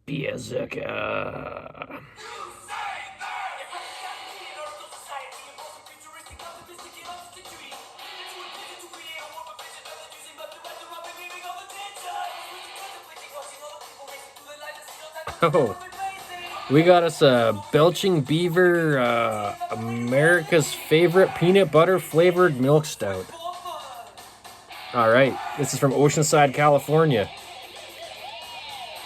Beerzerker. Oh, we got us a Belching Beaver, America's favorite peanut butter flavored milk stout. All right, this is from Oceanside, California.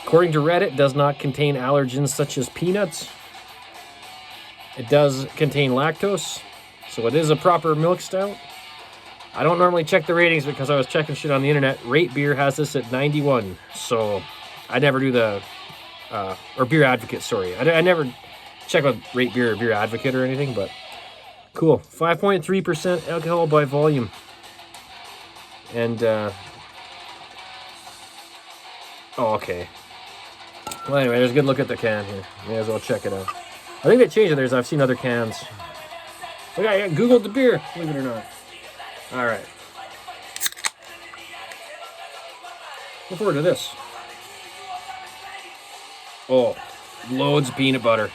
According to Reddit, it does not contain allergens such as peanuts. It does contain lactose, so it is a proper milk stout. I don't normally check the ratings because I was checking shit on the internet. Rate Beer has this at 91, so I never do the... or Beer Advocate, sorry. I never check with Rate Beer or Beer Advocate or anything, but cool. 5.3% alcohol by volume. And, oh, okay. Well, anyway, there's a good look at the can here. May as well check it out. I think they changed it. I've seen other cans. Look, I Googled the beer, believe it or not. All right. Look forward to this. Oh, loads of peanut butter.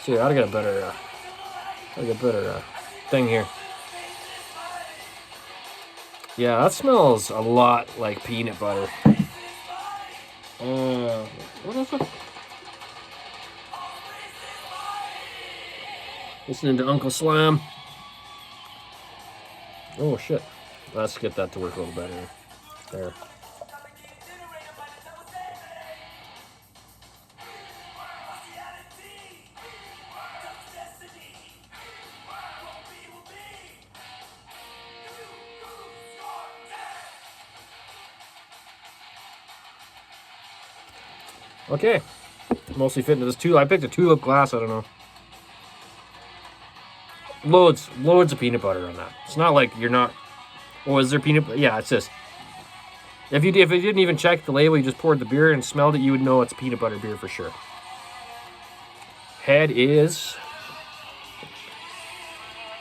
See, I gotta get a better, thing here. Yeah, that smells a lot like peanut butter. What else? Listening to Uncle Slam. Oh shit! Let's get that to work a little better. There. Okay, mostly fit into this tulip. I picked a tulip glass. I don't know. Loads of peanut butter on that. It's not like you're not. Oh, is there peanut butter? Yeah, it's just. If you didn't even check the label, you just poured the beer and smelled it, you would know it's peanut butter beer for sure. Head is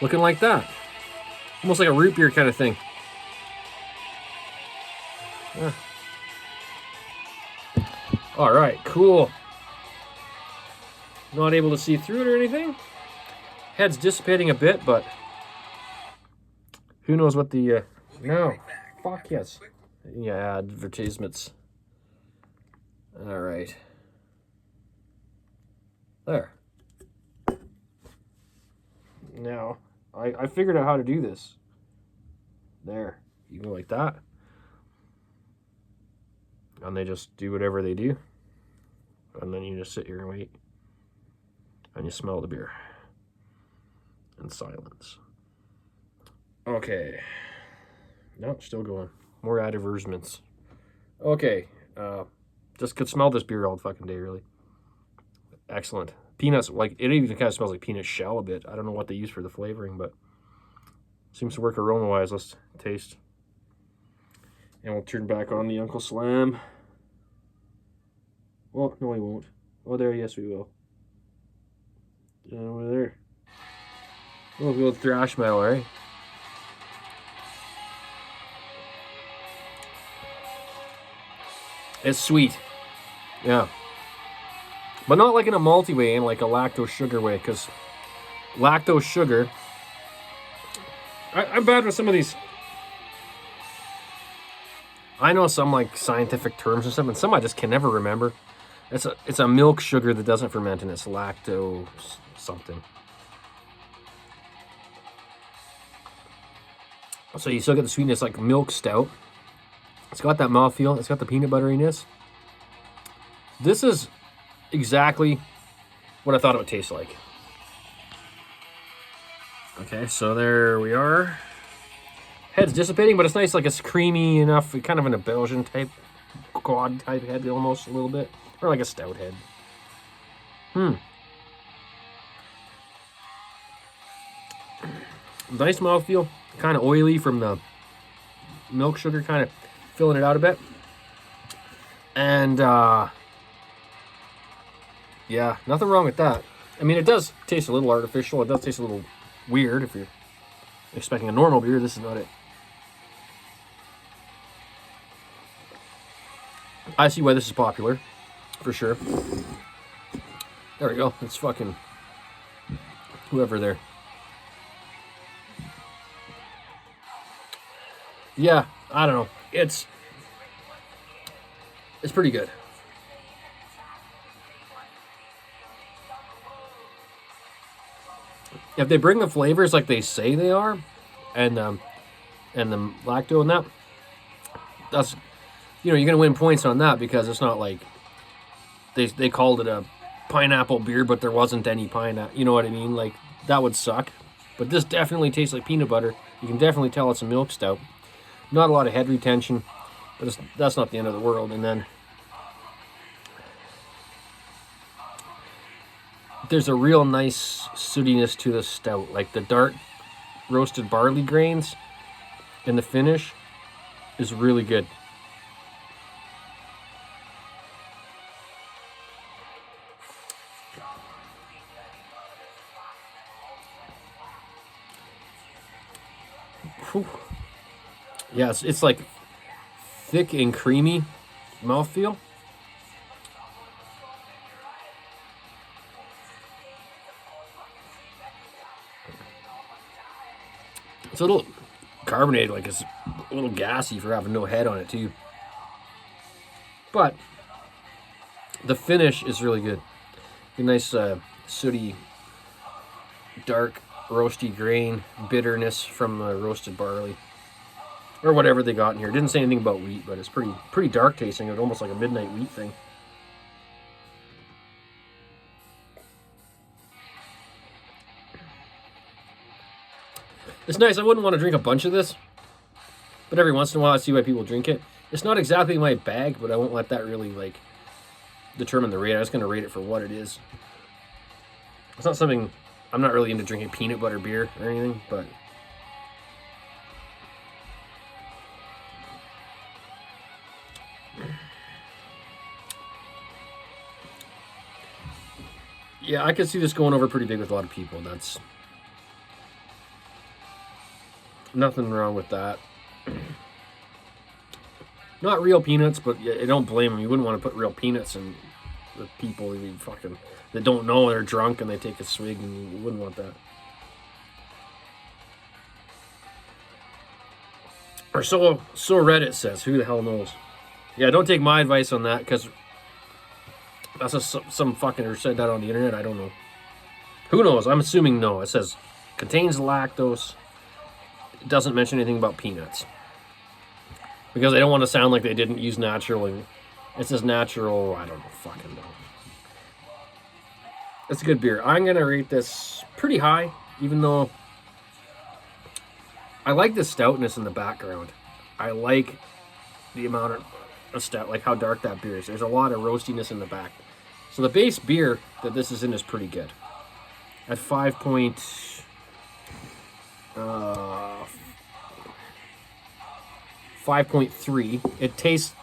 looking like that, almost like a root beer kind of thing. Yeah. All right, cool. Not able to see through it or anything. Head's dissipating a bit, but who knows what the no. Fuck yes. Yeah, advertisements. All right. There. Now, I figured out how to do this. There. You go like that. And they just do whatever they do. And then you just sit here and wait. And you smell the beer. In silence. Okay. No, still going. More advertisements. Okay. Just could smell this beer all fucking day, really. Excellent. Peanuts, like, it even kind of smells like peanut shell a bit. I don't know what they use for the flavoring, but seems to work aroma-wise. Let's taste. And we'll turn back on the Uncle Slam. Oh, no, we won't. Oh, there, yes, we will. Over there. We'll go with thrash metal, right? It's sweet. Yeah. But not like in a malty way, in like a lactose sugar way, because lactose sugar... I'm bad with some of these... I know some like scientific terms and stuff, and some I just can never remember. It's a milk sugar that doesn't ferment, and it's lactose something. So you still get the sweetness like milk stout. It's got that mouthfeel. It's got the peanut butteriness. This is exactly what I thought it would taste like. Okay, so there we are. Head's dissipating, but it's nice, like it's creamy enough, kind of in a Belgian type, quad type head almost a little bit. Or like a stout head. Nice mouthfeel. Kind of oily from the milk sugar, kind of filling it out a bit. And, yeah, nothing wrong with that. I mean, it does taste a little artificial. It does taste a little weird if you're expecting a normal beer. This is not it. I see why this is popular. for sure. There we go. It's fucking whoever there. Yeah, I don't know. It's pretty good. If they bring the flavors like they say they are, and the lacto and that's, you know, you're gonna win points on that, because it's not like they called it a pineapple beer, but there wasn't any pineapple. You know what I mean? Like, that would suck. But this definitely tastes like peanut butter. You can definitely tell it's a milk stout. Not a lot of head retention, but that's not the end of the world. And then there's a real nice sootiness to the stout, like the dark roasted barley grains in the finish is really good. Whew. Yeah, it's like thick and creamy mouthfeel. It's a little carbonated, like it's a little gassy for having no head on it too. But the finish is really good. A nice sooty, dark, roasty grain bitterness from the roasted barley. Or whatever they got in here. Didn't say anything about wheat, but it's pretty dark tasting. It's almost like a midnight wheat thing. It's nice. I wouldn't want to drink a bunch of this, but every once in a while I see why people drink it. It's not exactly my bag, but I won't let that really like determine the rate. I'm just going to rate it for what it is. It's not something, I'm not really into drinking peanut butter beer or anything, but yeah, I could see this going over pretty big with a lot of people. That's nothing wrong with that. Not real peanuts, but I don't blame them. You wouldn't want to put real peanuts in the people that don't know they're drunk and they take a swig, and you wouldn't want that. Or so Reddit says. Who the hell knows? Yeah, don't take my advice on that, because that's some fucker said that on the internet. I don't know. Who knows? I'm assuming no. It says contains lactose. It doesn't mention anything about peanuts, because I don't want to sound like they didn't use natural. And it says natural. I don't know. Fucking know. It's a good beer. I'm gonna rate this pretty high, even though I like the stoutness in the background. I like the amount of stout, like how dark that beer is. There's a lot of roastiness in the back. So the base beer that this is in is pretty good. At 5.3, it tastes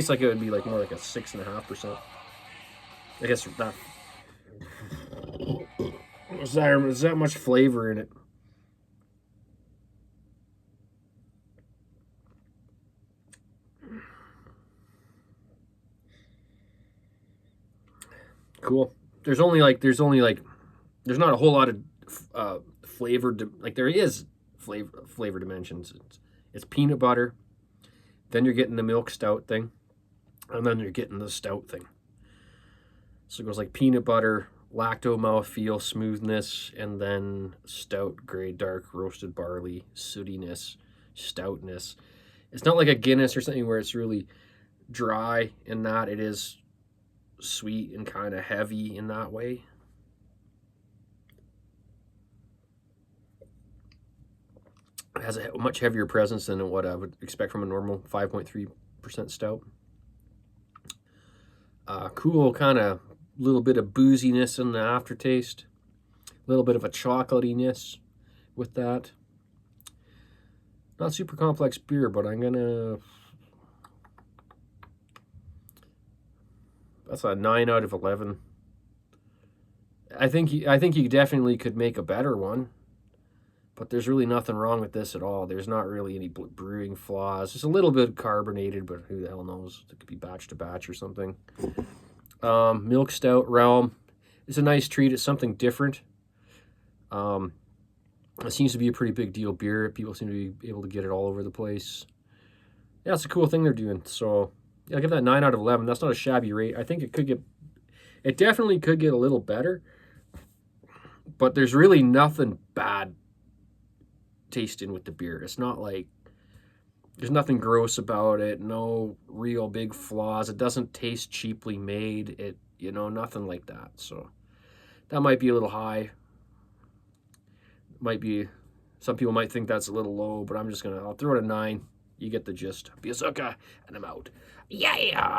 like it would be like more like a 6.5%. I guess that. There's that much flavor in it. Cool. There's not a whole lot of flavor. Like, there is flavor dimensions. It's peanut butter. Then you're getting the milk stout thing, and then you're getting the stout thing. So it goes like peanut butter, lacto mouthfeel, smoothness, and then stout, gray, dark, roasted barley, sootiness, stoutness. It's not like a Guinness or something where it's really dry in that. It is sweet and kind of heavy in that way. It has a much heavier presence than what I would expect from a normal 5.3% stout. Cool kind of little bit of booziness in the aftertaste. A little bit of a chocolatiness with that. Not super complex beer, but I'm gonna... That's a 9 out of 11. I think you definitely could make a better one, but there's really nothing wrong with this at all. There's not really any brewing flaws. Just a little bit carbonated, but who the hell knows? It could be batch to batch or something. Milk Stout realm. It's a nice treat. It's something different. It seems to be a pretty big deal beer. People seem to be able to get it all over the place. Yeah, it's a cool thing they're doing. So yeah, I'll give that 9 out of 11. That's not a shabby rate. I think it definitely could get a little better. But there's really nothing bad tasting with the beer. It's not like, there's nothing gross about it. No real big flaws. It doesn't taste cheaply made. Nothing like that. So that might be a little high. Some people might think that's a little low, but I'll throw it a 9. You get the gist. Beerzerker, and I'm out. Yeah!